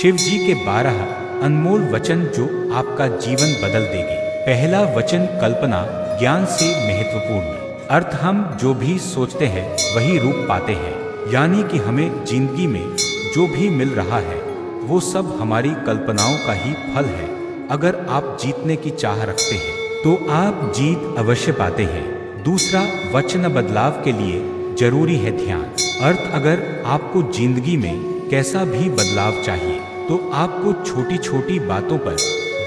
शिव जी के 12 अनमोल वचन जो आपका जीवन बदल देंगे। पहला वचन कल्पना ज्ञान से महत्वपूर्ण। अर्थ हम जो भी सोचते हैं वही रूप पाते हैं, यानी कि हमें जिंदगी में जो भी मिल रहा है वो सब हमारी कल्पनाओं का ही फल है। अगर आप जीतने की चाह रखते हैं तो आप जीत अवश्य पाते हैं। दूसरा वचन बदलाव के लिए जरूरी है ध्यान। अर्थ अगर आपको जिंदगी में कैसा भी बदलाव चाहिए तो आपको छोटी छोटी बातों पर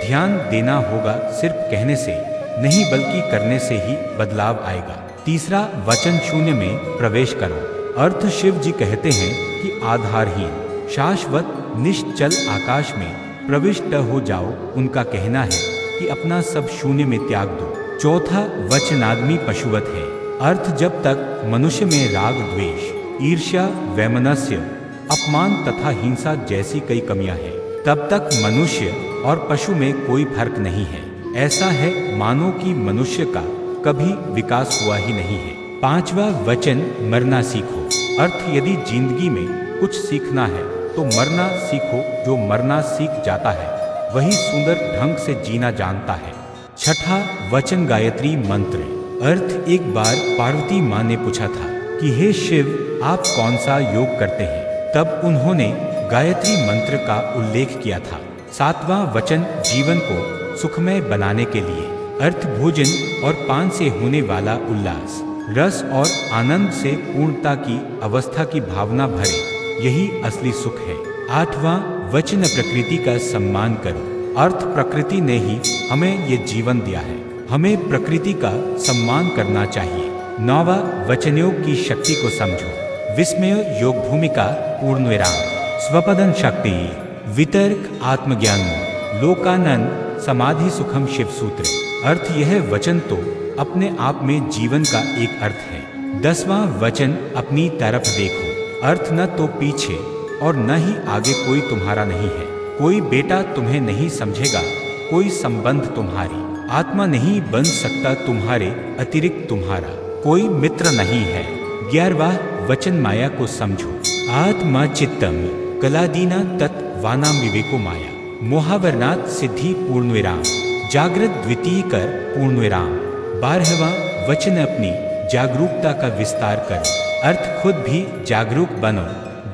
ध्यान देना होगा। सिर्फ कहने से नहीं बल्कि करने से ही बदलाव आएगा। तीसरा वचन शून्य में प्रवेश करो। अर्थ शिव जी कहते हैं कि आधारहीन शाश्वत निश्चल आकाश में प्रविष्ट हो जाओ। उनका कहना है कि अपना सब शून्य में त्याग दो। चौथा वचन आदमी पशुवत है। अर्थ जब तक मनुष्य में राग द्वेष ईर्ष्या वैमनस्य अपमान तथा हिंसा जैसी कई कमियां हैं तब तक मनुष्य और पशु में कोई फर्क नहीं है। ऐसा है मानो कि मनुष्य का कभी विकास हुआ ही नहीं है। पांचवा वचन मरना सीखो। अर्थ यदि जिंदगी में कुछ सीखना है तो मरना सीखो। जो मरना सीख जाता है वही सुंदर ढंग से जीना जानता है। छठा वचन गायत्री मंत्र। अर्थ एक बार पार्वती माँ ने पूछा था कि हे शिव आप कौन सा योग करते हैं, तब उन्होंने गायत्री मंत्र का उल्लेख किया था। सातवां वचन जीवन को सुखमय बनाने के लिए। अर्थ भोजन और पान से होने वाला उल्लास रस और आनंद से पूर्णता की अवस्था की भावना भरे, यही असली सुख है। आठवां वचन प्रकृति का सम्मान करो। अर्थ प्रकृति ने ही हमें ये जीवन दिया है, हमें प्रकृति का सम्मान करना चाहिए। नौवां वचन योग की शक्ति को समझो। विस्मय योग भूमिका पूर्ण विराम स्वपदन शक्ति वितर्क आत्मज्ञान लोकानंद समाधि सुखम शिव सूत्र। अर्थ यह वचन तो अपने आप में जीवन का एक अर्थ है। 10वां वचन अपनी तरफ देखो। अर्थ न तो पीछे और न ही आगे कोई तुम्हारा नहीं है। कोई बेटा तुम्हें नहीं समझेगा, कोई संबंध तुम्हारी आत्मा नहीं बन सकता, तुम्हारे अतिरिक्त तुम्हारा कोई मित्र नहीं है। 11वां वचन माया को समझो। आत्मा चित्तम कलादीना तत्वानाम विवेको माया मोहावरनाथ सिद्धि पूर्ण विराम जागृत द्वितीय कर पूर्ण विराम। 12वां वचन अपनी जागरूकता का विस्तार करो। अर्थ खुद भी जागरूक बनो,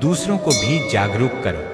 दूसरों को भी जागरूक करो।